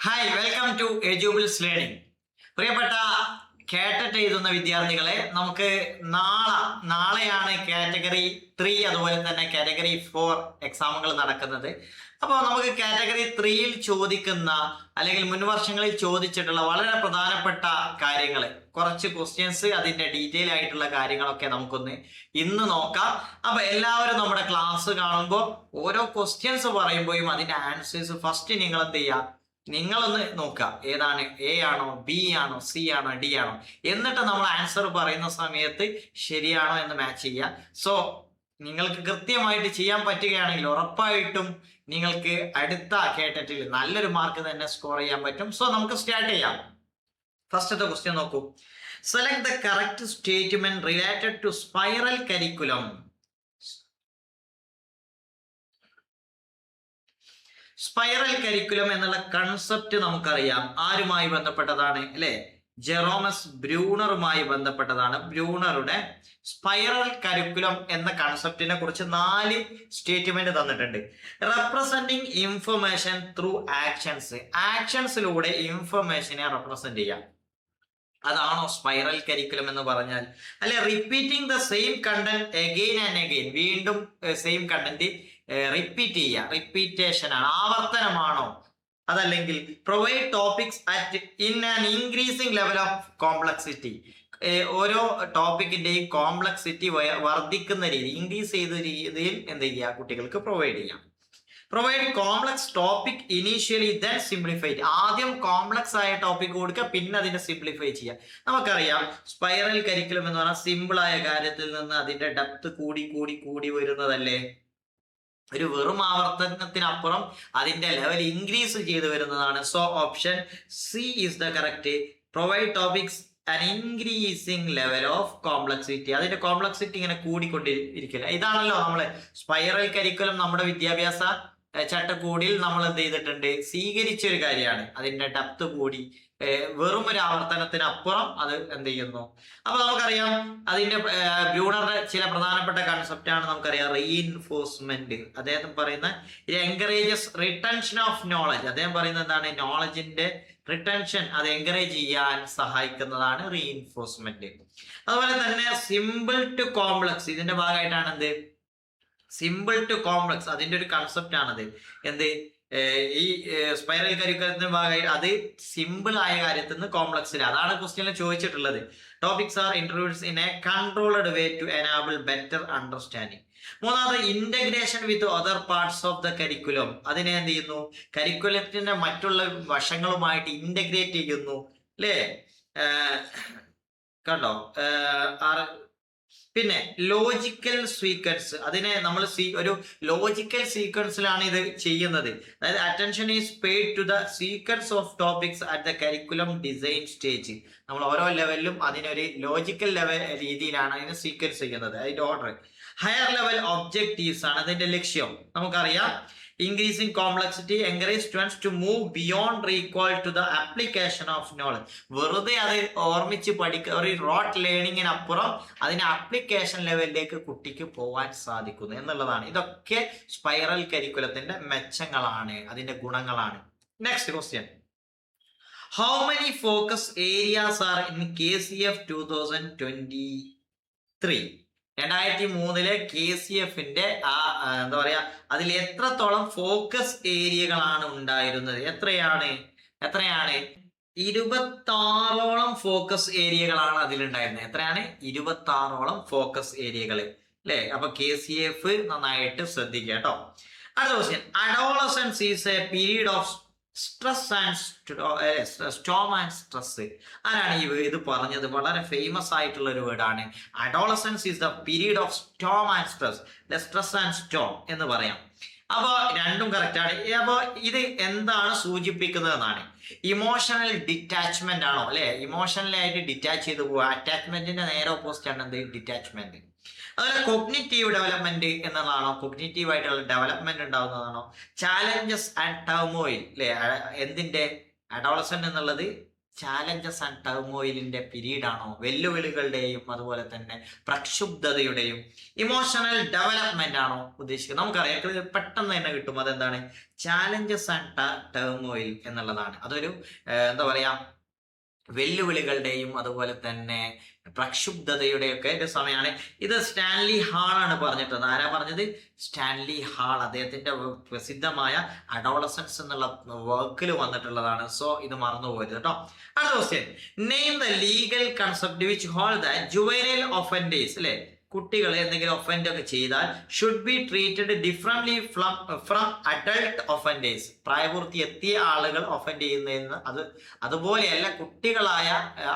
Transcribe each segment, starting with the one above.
Hi, welcome to Edubles learning. പ്രിയപ്പെട്ട കാറ്ററ്റ് എഴുതുന്ന വിദ്യാർത്ഥികളെ, നമുക്ക് നാളെയാണ് കാറ്റഗറി 3 അതുപോലെ തന്നെ കാറ്റഗറി 4 എക്സാമുകൾ നടക്കുന്നത്. അപ്പോൾ നമുക്ക് കാറ്റഗറി 3യിൽ ചോദിക്കുന്ന അല്ലെങ്കിൽ മുൻ വർഷങ്ങളിൽ ചോദിച്ചിട്ടുള്ള വളരെ പ്രധാനപ്പെട്ട കാര്യങ്ങൾ, കുറച്ച് ക്വസ്റ്റ്യൻസ്, അതിന്റെ ഡീറ്റെയിൽ ആയിട്ടുള്ള കാര്യങ്ങളൊക്കെ നമുക്കൊന്ന് ഇന്ന് നോക്കാം. അപ്പൊ എല്ലാവരും നമ്മുടെ ക്ലാസ് കാണുമ്പോൾ ഓരോ ക്വസ്റ്റ്യൻസ് പറയുമ്പോഴും അതിന്റെ ആൻസേഴ്സ് ഫസ്റ്റ് നിങ്ങൾ എന്ത് ചെയ്യുക, നിങ്ങളൊന്ന് നോക്കുക. ഏതാണ്, എ ആണോ, ബി ആണോ, സി ആണോ, ഡി ആണോ, എന്നിട്ട് നമ്മൾ ആൻസർ പറയുന്ന സമയത്ത് ശരിയാണോ എന്ന് മാച്ച് ചെയ്യുക. സോ നിങ്ങൾക്ക് കൃത്യമായിട്ട് ചെയ്യാൻ പറ്റുകയാണെങ്കിൽ ഉറപ്പായിട്ടും നിങ്ങൾക്ക് അടുത്ത കേട്ടറ്റിൽ നല്ലൊരു മാർക്ക് തന്നെ സ്കോർ ചെയ്യാൻ പറ്റും. സോ നമുക്ക് സ്റ്റാർട്ട് ചെയ്യാം. ഫസ്റ്റത്തെ ക്വസ്റ്റ്യൻ നോക്കൂ. Select the correct statement related to spiral curriculum. Spiral curriculum എന്നുള്ള കൺസെപ്റ്റ് നമുക്കറിയാം. ആരുമായി ബന്ധപ്പെട്ടതാണ് അല്ലെ? ജെറോമസ് ബ്രൂണറുമായി ബന്ധപ്പെട്ടതാണ്. ബ്രൂണറുടെ സ്പൈറൽ കരിക്കുലം എന്ന കൺസെപ്റ്റിനെ കുറിച്ച് 4 സ്റ്റേറ്റ്മെന്റ് തന്നിട്ടുണ്ട്. റെപ്രസെന്റിങ് ഇൻഫർമേഷൻ ത്രൂ ആക്ഷൻസ്, ആക്ഷൻസിലൂടെ ഇൻഫർമേഷനെ റെപ്രസെന്റ് ചെയ്യാം. അതാണോ സ്പൈറൽ കരിക്കുലം എന്ന് പറഞ്ഞാൽ? അല്ലെ repeating the same content again and again, വീണ്ടും സെയിം കണ്ടന്റ് റിപ്പീറ്റ് ചെയ്യുക, റിപ്പീറ്റേഷൻ ആണ്, ആവർത്തനമാണോ? അതല്ലെങ്കിൽ provide topics at in an increasing level of complexity, ഓരോ ടോപ്പിക്കിന്റെയും കോംപ്ലക്സിറ്റി വർദ്ധിക്കുന്ന രീതി, ഇൻക്രീസ് ചെയ്ത രീതിയിൽ എന്ത് ചെയ്യുക, കുട്ടികൾക്ക് പ്രൊവൈഡ് ചെയ്യാം. Provide complex topic initially then simplify, ആദ്യം കോംപ്ലക്സ് ആയ ടോപ്പിക് കൊടുക്കുക, പിന്നെ അതിനെ സിംപ്ലിഫൈ ചെയ്യുക. നമുക്കറിയാം സ്പൈറൽ കരിക്കുലം എന്ന് പറഞ്ഞാൽ സിമ്പിൾ ആയ കാര്യത്തിൽ നിന്ന് അതിന്റെ ഡെപ്ത് കൂടി കൂടി കൂടി വരുന്നതല്ലേ? ഒരു വെറും ആവർത്തനത്തിനപ്പുറം അതിന്റെ ലെവൽ ഇൻക്രീസ് ചെയ്ത് വരുന്നതാണ്. So option C is the correct. Provide topics an increasing level of complexity, അതിന്റെ കോംപ്ലക്സിറ്റി ഇങ്ങനെ കൂടിക്കൊണ്ടിരിക്കില്ല. ഇതാണല്ലോ നമ്മള് സ്പൈറൽ കരിക്കുലം നമ്മുടെ വിദ്യാഭ്യാസ ചട്ടക്കൂടിൽ നമ്മൾ എന്ത് ചെയ്തിട്ടുണ്ട്, സ്വീകരിച്ചൊരു കാര്യമാണ്. അതിന്റെ ഡെപ്ത് കൂടി വെറും ഒരു ആവർത്തനത്തിനപ്പുറം അത് എന്ത് ചെയ്യുന്നു. അപ്പൊ നമുക്കറിയാം അതിന്റെ ബ്രൂണറുടെ ചില പ്രധാനപ്പെട്ട കൺസെപ്റ്റ് ആണ് നമുക്കറിയാം. റീഇൻഫോഴ്സ്മെന്റ്, അദ്ദേഹം പറയുന്ന എൻകറേജസ് റിട്ടൻഷൻ ഓഫ് നോളജ്. അദ്ദേഹം പറയുന്നത് എന്താണ്? നോളജിന്റെ റിട്ടൻഷൻ, അത് എൻകറേജ് ചെയ്യാൻ സഹായിക്കുന്നതാണ് റീഇൻഫോഴ്സ്മെന്റ്. അതുപോലെ തന്നെ സിമ്പിൾ ടു കോംപ്ലക്സ്, ഇതിന്റെ ഭാഗമായിട്ടാണ് എന്ത്, സിമ്പിൾ ടു കോംപ്ലക്സ്, അതിന്റെ ഒരു കൺസെപ്റ്റ് ആണത്. എന്ത്, ഈ സ്പൈറൽ കരിക്കുലത്തിന്റെ ഭാഗമായി അത് സിമ്പിൾ ആയ കാര്യത്തിൽ നിന്ന് കോംപ്ലക്സിൽ, അതാണ് ക്വസ്റ്റ്യനിൽ ചോദിച്ചിട്ടുള്ളത്. Topics are introduced in a controlled way to enable better understanding. മൂന്നാമത് integration with other parts of the curriculum, അതിനെ എന്ത് ചെയ്യുന്നു, കരിക്കുലത്തിന്റെ മറ്റുള്ള വശങ്ങളുമായിട്ട് ഇന്റഗ്രേറ്റ് ചെയ്യുന്നു അല്ലേ? കണ്ടോ? പിന്നെ ലോജിക്കൽ സീക്വൻസ്, അതിനെ നമ്മൾ ഒരു ലോജിക്കൽ സീക്വൻസിലാണ് ഇത് ചെയ്യുന്നത്. അതായത് attention is paid to the sequence of topics at the curriculum design stage. നമ്മൾ ഓരോ ലെവലിലും അതിനൊരു ലോജിക്കൽ ലെവൽ രീതിയിലാണ് അതിനെ സീക്വൻസ് ചെയ്യുന്നത്, അതിന്റെ ഓർഡർ. ഹയർ ലെവൽ ഒബ്ജക്റ്റീവ്സ് ആണ് അതിന്റെ ലക്ഷ്യം. നമുക്കറിയാം increasing complexity encourage students to move beyond recall to the application of knowledge. വെറുതെ അത് ഓർമ്മിച്ച് പഠിക്കുക, ഒരു റോട്ട് ലേണിങ്ങിനപ്പുറം അതിന്റെ ആപ്ലിക്കേഷൻ ലെവലിലേക്ക് കുട്ടിക്ക് പോകാൻ സാധിക്കുന്നു എന്നുള്ളതാണ്. ഇതൊക്കെ സ്പൈറൽ കരിക്കുലത്തിന്റെ മെച്ചങ്ങളാണ്, അതിന്റെ ഗുണങ്ങളാണ്. Next question. How many focus areas are in KCF 2023? 2003 KCFന്റെ എന്താ പറയാ, അതിൽ എത്രത്തോളം ഫോക്കസ് ഏരിയകളാണ് ഉണ്ടായിരുന്നത്? എത്രയാണ്? 26ഓളം ഫോക്കസ് ഏരിയകളാണ് അതിലുണ്ടായിരുന്നത്. എത്രയാണ്? 26ഓളം ഫോക്കസ് ഏരിയകൾ അല്ലെ? അപ്പൊ KCF നന്നായിട്ട് ശ്രദ്ധിക്കുക കേട്ടോ. അടുത്ത question. Adolescence is a period of stress and storm and stress. ആരാണ് ഇത് പറഞ്ഞത്? വളരെ ഫേമസ് ആയിട്ടുള്ള ഒരു വേർഡാണ്. Adolescence is the period of storm and stress, stress and storm എന്ന് പറയാം. അപ്പൊ രണ്ടും കറക്റ്റ് ആണ്. അപ്പൊ ഇത് എന്താണ് സൂചിപ്പിക്കുന്നത് എന്നാണ്? ഇമോഷണൽ ഡിറ്റാച്ച്മെന്റ് ആണോ അല്ലെ? ഇമോഷണലായിട്ട് ഡിറ്റാച്ച് ചെയ്ത് പോവുക. അറ്റാച്ച്മെന്റിന്റെ നേരെ ഓപ്പോസിറ്റ് ആണ് എന്ത്? ഡിറ്റാച്ച്മെന്റ്. അതുപോലെ കൊഗ്നിറ്റീവ് ഡെവലപ്മെന്റ് എന്നതാണോ? കൊഗ്നിറ്റീവ് ആയിട്ടുള്ള ഡെവലപ്മെന്റ് ഉണ്ടാവുന്നതാണോ? ചാലഞ്ചസ് ആൻഡ് ടർമോയിൽ അല്ലെ? എന്തിന്റെ? അഡോളസന്റ് എന്നുള്ളത് ചാലഞ്ചസ് ആൻഡ് ടർമോയിലിന്റെ പീരീഡ് ആണോ, വെല്ലുവിളികളുടെയും അതുപോലെ തന്നെ പ്രക്ഷുബ്ധതയുടെയും ഇമോഷണൽ ഡെവലപ്മെന്റ് ആണോ ഉദ്ദേശിക്കുന്നത്? നമുക്കറിയാം ഇത് പെട്ടെന്ന് തന്നെ കിട്ടും. അതെന്താണ്? ചാലഞ്ചസ് ആൻഡ് ടർമോയിൽ എന്നുള്ളതാണ്. അതൊരു എന്താ പറയാ, വെല്ലുവിളികളുടെയും അതുപോലെ തന്നെ പ്രക്ഷുബ്ധതയുടെയൊക്കെ ഒരു സമയമാണ്. ഇത് സ്റ്റാൻലി ഹാൾ ആണ് പറഞ്ഞിട്ടത്. ആരാ പറഞ്ഞത്? Stanley hall. അദ്ദേഹത്തിന്റെ പ്രസിദ്ധമായ അഡോളസൻസ് എന്നുള്ള വർക്കിൽ വന്നിട്ടുള്ളതാണ്. സോ ഇത് മറന്നുപോയത് കേട്ടോ. അടുത്ത question, name the legal concept which hold the juvenile offenders, അല്ലെ, കുട്ടികൾ എന്തെങ്കിലും ഒഫൻഡ് ഒക്കെ ചെയ്താൽ should be treated differently from adult offenders. പ്രായപൂർത്തി എത്തിയ ആളുകൾ ഒഫൻഡ് ചെയ്യുന്നതെന്ന് അതുപോലെയല്ല കുട്ടികളായ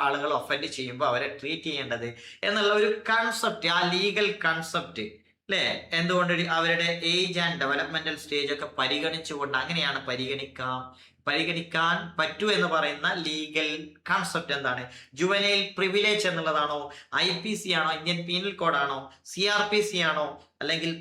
ആളുകൾ ഒഫൻഡ് ചെയ്യുമ്പോൾ അവരെ ട്രീറ്റ് ചെയ്യേണ്ടത് എന്നുള്ള ഒരു കൺസെപ്റ്റ്, ആ ലീഗൽ കൺസെപ്റ്റ്, അല്ലേ, എന്തുകൊണ്ട് അവരുടെ ഏജ് ആൻഡ് ഡെവലപ്മെന്റൽ സ്റ്റേജ് ഒക്കെ പരിഗണിച്ചുകൊണ്ട് അങ്ങനെയാണ് പരിഗണിക്കാൻ പറ്റൂ എന്ന് പറയുന്ന ലീഗൽ കൺസെപ്റ്റ് എന്താണ്? ജുവനൈൽ പ്രിവിലേജ് എന്നുള്ളതാണോ, IPC ആണോ, ഇന്ത്യൻ പീനൽ കോഡ് ആണോ, CRPC ആണോ, അല്ലെങ്കിൽ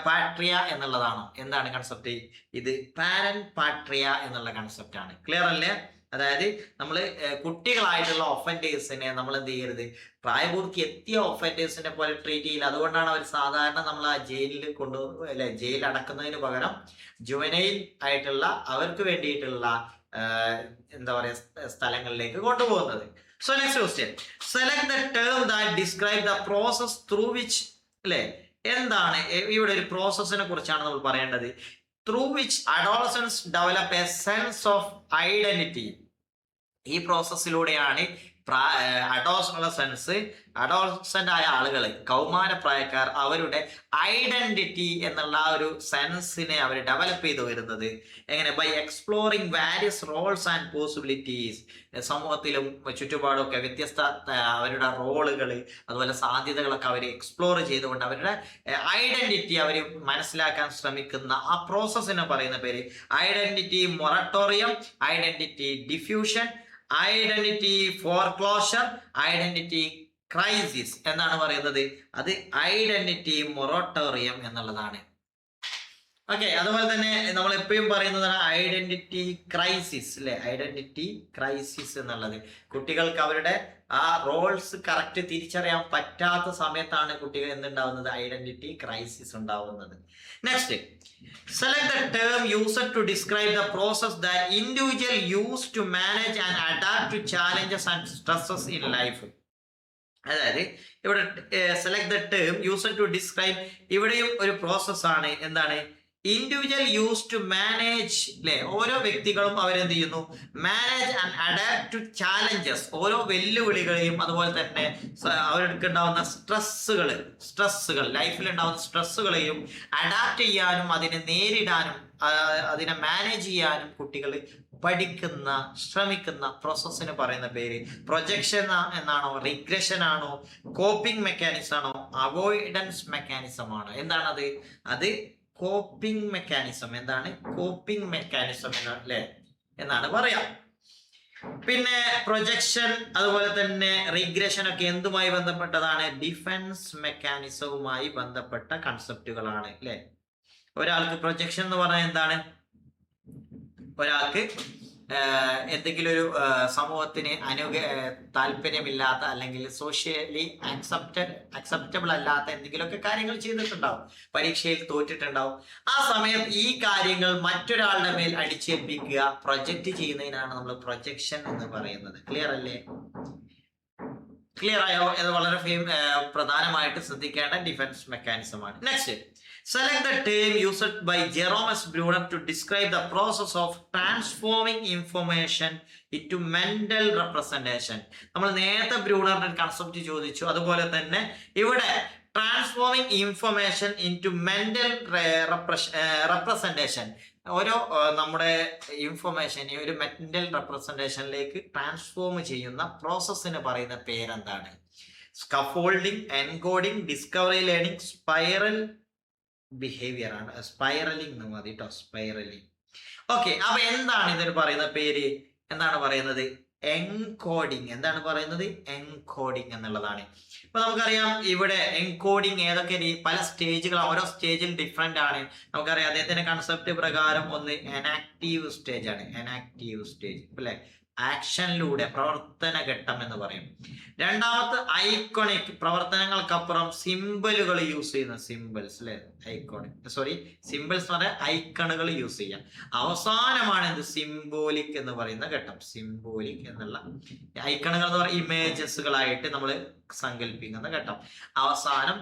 പാട്രിയ എന്നുള്ളതാണോ? എന്താണ് കൺസെപ്റ്റ്? ഇത് പാരന്റ് പാട്രിയ എന്നുള്ള കൺസെപ്റ്റ് ആണ്. ക്ലിയർ അല്ലേ? അതായത് നമ്മൾ കുട്ടികളായിട്ടുള്ള ഒഫൻഡേഴ്സിനെ നമ്മൾ എന്ത് ചെയ്യരുത്, പ്രായപൂർത്തി എത്തിയ ഒഫൻഡേഴ്സിനെ പോലെ ട്രീറ്റ് ചെയ്യില്ല. അതുകൊണ്ടാണ് അവർ സാധാരണ നമ്മൾ ആ ജയിലിൽ അല്ലെ, ജയിലിൽ അടക്കുന്നതിന് പകരം ജുവനൈൽ ആയിട്ടുള്ള അവർക്ക് വേണ്ടിയിട്ടുള്ള എന്താ പറയുക സ്ഥലങ്ങളിലേക്ക് കൊണ്ടുപോകുന്നത്. So next question, select the term that describe the process through which, അല്ലെ, എന്താണ് ഇവിടെ ഒരു പ്രോസസ്സിനെ കുറിച്ചാണ് നമ്മൾ പറയേണ്ടത്. through which adolescents develop a sense of identity. ഈ പ്രോസസ്സിലൂടെയാണ് അഡോളസെന്റ് ആയ ആളുകൾ, കൗമാരപ്രായക്കാർ, അവരുടെ ഐഡന്റിറ്റി എന്നുള്ള ഒരു സെൻസിനെ അവർ ഡെവലപ്പ് ചെയ്തു വരുന്നത്. എങ്ങനെ? By exploring various roles and possibilities. സമൂഹത്തിലും ചുറ്റുപാടും ഒക്കെ വ്യത്യസ്ത അവരുടെ റോളുകൾ അതുപോലെ സാധ്യതകളൊക്കെ അവർ എക്സ്പ്ലോർ ചെയ്തുകൊണ്ട് അവരുടെ ഐഡന്റിറ്റി അവർ മനസ്സിലാക്കാൻ ശ്രമിക്കുന്ന ആ പ്രോസസ്സിനെ പറയുന്ന പേര് identity moratorium, identity diffusion, identity foreclosure, identity crisis എന്നാണ് പറയുന്നത്. അത് ഐഡന്റിറ്റി മൊറട്ടോറിയം എന്നുള്ളതാണ്. ഓക്കെ, അതുപോലെ തന്നെ നമ്മൾ എപ്പോഴും പറയുന്നതാണ് ഐഡന്റിറ്റി ക്രൈസിസ്, അല്ലെ, ഐഡന്റിറ്റി ക്രൈസിസ് എന്നുള്ളത്. കുട്ടികൾക്ക് അവരുടെ ആ റോൾസ് കറക്റ്റ് തിരിച്ചറിയാൻ പറ്റാത്ത സമയത്താണ് കുട്ടികൾ എന്തുണ്ടാവുന്നത്? ഐഡന്റിറ്റി ക്രൈസിസ് ഉണ്ടാവുന്നത്. Next, select the term used to describe the process that individual use to manage and adapt to challenges and stresses in life. അതായത് ഇവിടെ select the term used to describe, ഇവിടെയും ഒരു പ്രോസസ്സാണ്. എന്താണ്? ഇൻഡിവിജ്വൽ യൂസ് ടു മാനേജ്, അല്ലെ, ഓരോ വ്യക്തികളും അവരെന്ത് ചെയ്യുന്നു? Manage and adapt to challenges, ഓരോ വെല്ലുവിളികളെയും അതുപോലെ തന്നെ അവർക്ക് ഉണ്ടാവുന്ന സ്ട്രെസ്സുകൾ ലൈഫിൽ ഉണ്ടാവുന്ന സ്ട്രെസ്സുകളെയും അഡാപ്റ്റ് ചെയ്യാനും അതിനെ നേരിടാനും അതിനെ മാനേജ് ചെയ്യാനും കുട്ടികൾ ശ്രമിക്കുന്ന പ്രോസസ്സിന് പറയുന്ന പേര് പ്രൊജക്ഷൻ എന്നാണോ, റിഗ്രഷൻ ആണോ, കോപ്പിംഗ് മെക്കാനിസം ആണോ, അവോയ്ഡൻസ് മെക്കാനിസം ആണോ? എന്താണത്? അത് കോപ്പിംഗ് മെക്കാനിസം. എന്താണ് കോപ്പിംഗ് മെക്കാനിസം അല്ലേ എന്നാണ് പറയാം. പിന്നെ പ്രൊജക്ഷൻ അതുപോലെ തന്നെ റിഗ്രഷൻ ഒക്കെ എന്തുമായി ബന്ധപ്പെട്ടതാണ്? ഡിഫൻസ് മെക്കാനിസവുമായി ബന്ധപ്പെട്ട കൺസെപ്റ്റുകളാണ്, അല്ലെ. ഒരാൾക്ക് പ്രൊജക്ഷൻ എന്ന് പറഞ്ഞാൽ എന്താണ്? ഒരാൾക്ക് എന്തെങ്കിലും ഒരു സമൂഹത്തിന് താല്പര്യമില്ലാത്ത അല്ലെങ്കിൽ സോഷ്യലി അക്സെപ്റ്റബിൾ അല്ലാത്ത എന്തെങ്കിലുമൊക്കെ കാര്യങ്ങൾ ചെയ്തിട്ടുണ്ടാവും, പരീക്ഷയിൽ തോറ്റിട്ടുണ്ടാവും. ആ സമയത്ത് ഈ കാര്യങ്ങൾ മറ്റൊരാളുടെ മേൽ അടിച്ചേൽപ്പിക്കുക, പ്രൊജക്റ്റ് ചെയ്യുന്നതിനാണ് നമ്മൾ പ്രൊജക്ഷൻ എന്ന് പറയുന്നത്. ക്ലിയർ അല്ലേ? ക്ലിയർ ആയോ? ഇത് വളരെ പ്രധാനമായിട്ട് ശ്രദ്ധിക്കേണ്ട ഡിഫൻസ് മെക്കാനിസമാണ്. Next, select the term used by Jerome S. Bruner to describe the process of transforming information into mental representation. നമ്മൾ നേരത്തെ ബ്രൂണറിന്റെ കൺസെപ്റ്റ് ചോദിച്ചു, അതുപോലെ തന്നെ ഇവിടെ transforming information into mental representation. ഓരോ നമ്മുടെ ഇൻഫർമേഷനെ ഒരു മെന്റൽ റെപ്രസെന്റേഷനിലേക്ക് ട്രാൻസ്ഫോം ചെയ്യുന്ന പ്രോസസ്സിന് പറയുന്ന പേരെന്താണ്? Scaffolding, encoding, discovery learning, spiral behaviour ആണ്. സ്പൈറലിംഗ് എന്ന് മതി കേട്ടോ, സ്പൈറലിംഗ്. ഓക്കെ, അപ്പൊ എന്താണ് ഇതിന് പറയുന്ന പേര്? എന്താണ് പറയുന്നത്? എൻകോഡിങ്. എന്താണ് പറയുന്നത്? എൻകോഡിങ് എന്നുള്ളതാണ്. ഇപ്പൊ നമുക്കറിയാം ഇവിടെ എൻകോഡിങ് ഏതൊക്കെ പല സ്റ്റേജുകൾ, ഓരോ സ്റ്റേജിൽ ഡിഫറെന്റ് ആണ്. നമുക്കറിയാം അദ്ദേഹത്തിന്റെ കൺസെപ്റ്റ് പ്രകാരം ഒന്ന് എനാക്റ്റീവ് സ്റ്റേജ് ആണ്, എനാക്റ്റീവ് സ്റ്റേജ്, അല്ലെ. ആക്ഷനിലൂടെ, പ്രവർത്തന ഘട്ടം എന്ന് പറയും. രണ്ടാമത്തെ ഐക്കോണിക്, പ്രവർത്തനങ്ങൾക്കപ്പുറം സിമ്പിളുകൾ യൂസ് ചെയ്യുന്ന സിമ്പിൾസ് അല്ലെ, ഐക്കോണിക് സിമ്പിൾസ് എന്ന് പറയാൻ ഐക്കണുകൾ യൂസ് ചെയ്യാം. അവസാനമാണ് എന്ത്, സിംബോളിക് എന്ന് പറയുന്ന ഘട്ടം. സിംബോളിക് എന്നുള്ള ഐക്കണുകൾ എന്ന് പറയുന്ന ഇമേജസുകളായിട്ട് നമ്മൾ സങ്കല്പിക്കുന്ന ഘട്ടം. അവസാനം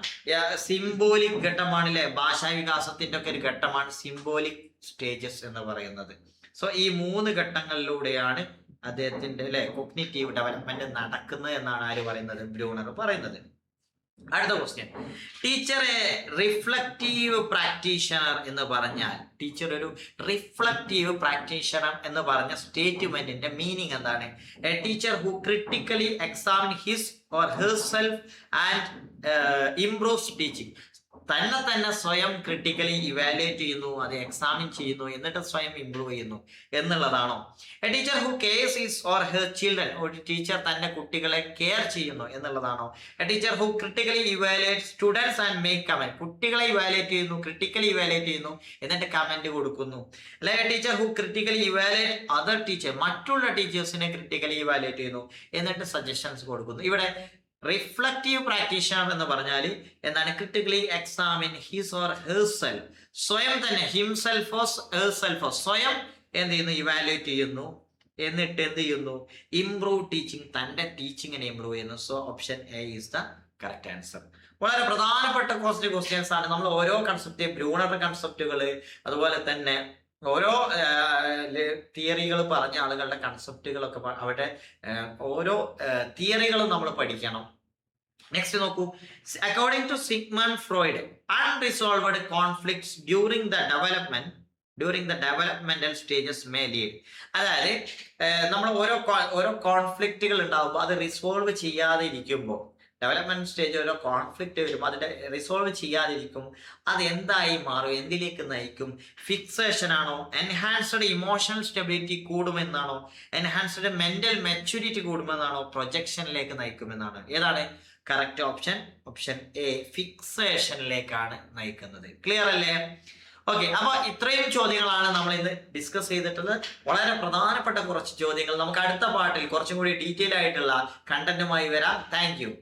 സിംബോളിക് ഘട്ടമാണ് അല്ലെ, ഭാഷാ വികാസത്തിന്റെ ഒക്കെ ഒരു ഘട്ടമാണ് സിംബോളിക് സ്റ്റേജസ് എന്ന് പറയുന്നത്. സോ ഈ 3 ഘട്ടങ്ങളിലൂടെയാണ് അദ്ദേഹത്തിന്റെ അല്ലെ കോഗ്നിറ്റീവ് ഡെവലപ്മെന്റ് നടക്കുന്നത് എന്നാണ് ആര് പറയുന്നത്, ബ്രൂണർ പറയുന്നത്. അടുത്ത question, teacher A reflective practitioner എന്ന് പറഞ്ഞാൽ, ടീച്ചർ ഒരു റിഫ്ലക്റ്റീവ് പ്രാക്ടീഷണർ എന്ന് പറഞ്ഞ സ്റ്റേറ്റ്മെന്റിന്റെ മീനിങ് എന്താണ്? A teacher who critically examine his or herself and improves teaching. തന്നെ സ്വയം ക്രിട്ടിക്കലി ഇവാലുവേറ്റ് ചെയ്യുന്നു, അത് എക്സാമിൻ ചെയ്യുന്നു, എന്നിട്ട് സ്വയം ഇംപ്രൂവ് ചെയ്യുന്നു എന്നുള്ളതാണോ? A teacher who cares his or her children, ഒരു ടീച്ചർ തന്റെ കുട്ടികളെ കെയർ ചെയ്യുന്നു എന്നുള്ളതാണോ? A teacher who critically evaluate students and make comment, കുട്ടികളെ ഇവാലുവേറ്റ് ചെയ്യുന്നു, ക്രിട്ടിക്കലി ഇവാലുവേറ്റ് ചെയ്യുന്നു, എന്നിട്ട് കമന്റ് കൊടുക്കുന്നു. അല്ലെങ്കിൽ a teacher who critically evaluate other teacher, മറ്റുള്ള ടീച്ചേഴ്സിനെ ക്രിട്ടിക്കലി ഇവാലുവേറ്റ് ചെയ്യുന്നു, എന്നിട്ട് സജഷൻസ് കൊടുക്കുന്നു. ഇവിടെ റിഫ്ലക്റ്റീവ് പ്രാക്ടീഷണർ എന്ന് പറഞ്ഞാൽ എന്താണ്? Critically examine his or herself, സ്വയം തന്നെ, ഹിംസെൽഫോ ഹെർസെൽഫോ, സ്വയം എന്ത് ചെയ്യുന്നു, ഇവാലുവേറ്റ് ചെയ്യുന്നു, എന്നിട്ട് എന്ത് ചെയ്യുന്നു, ഇംപ്രൂവ് ടീച്ചിങ്, തന്റെ ടീച്ചിങ്ങിനെ ഇംപ്രൂവ് ചെയ്യുന്നു. So option A is the correct answer. വളരെ പ്രധാനപ്പെട്ട ക്വസ്റ്റ്യൻസ് ആണ്. നമ്മൾ ഓരോ കൺസെപ്റ്റ്, ബ്രൂണറുടെ കൺസെപ്റ്റുകൾ, അതുപോലെ തന്നെ ഓരോ തിയറികൾ പറഞ്ഞ ആളുകളുടെ കൺസെപ്റ്റുകളൊക്കെ, അവരുടെ ഓരോ തിയറികളും നമ്മൾ പഠിക്കണം. നെക്സ്റ്റ് നോക്കൂ, according to Sigmund Freud, unresolved conflicts during the developmental stages may lead. അതായത് നമ്മൾ ഓരോ കോൺഫ്ലിക്റ്റുകൾ ഉണ്ടാകുമ്പോൾ അത് റിസോൾവ് ചെയ്യാതെ ഇരിക്കുമ്പോൾ, ഡെവലപ്മെന്റ് സ്റ്റേജ് ഓരോ കോൺഫ്ലിക്റ്റ് വരുമ്പോൾ അതിന്റെ റിസോൾവ് ചെയ്യാതിരിക്കും, അത് എന്തായി മാറും, എന്തിലേക്ക് നയിക്കും? ഫിക്സേഷൻ ആണോ, എൻഹാൻസ്ഡ് ഇമോഷണൽ സ്റ്റെബിലിറ്റി കൂടുമെന്നാണോ, എൻഹാൻസ്ഡ് മെന്റൽ മെച്യൂരിറ്റി കൂടുമെന്നാണോ, പ്രൊജക്ഷനിലേക്ക് നയിക്കുമെന്നാണ്? ഏതാണ് കറക്റ്റ് ഓപ്ഷൻ? ഓപ്ഷൻ എ, ഫിക്സേഷനിലേക്കാണ് നയിക്കുന്നത്. ക്ലിയർ അല്ലേ? ഓക്കെ, അപ്പൊ ഇത്രയും ചോദ്യങ്ങളാണ് നമ്മൾ ഇന്ന് ഡിസ്കസ് ചെയ്തിട്ടുള്ളത്. വളരെ പ്രധാനപ്പെട്ട കുറച്ച് ചോദ്യങ്ങൾ. നമുക്ക് അടുത്ത പാർട്ടിൽ കുറച്ചും കൂടി ഡീറ്റെയിൽ ആയിട്ടുള്ള കണ്ടന്റുമായി വരാം. Thank you.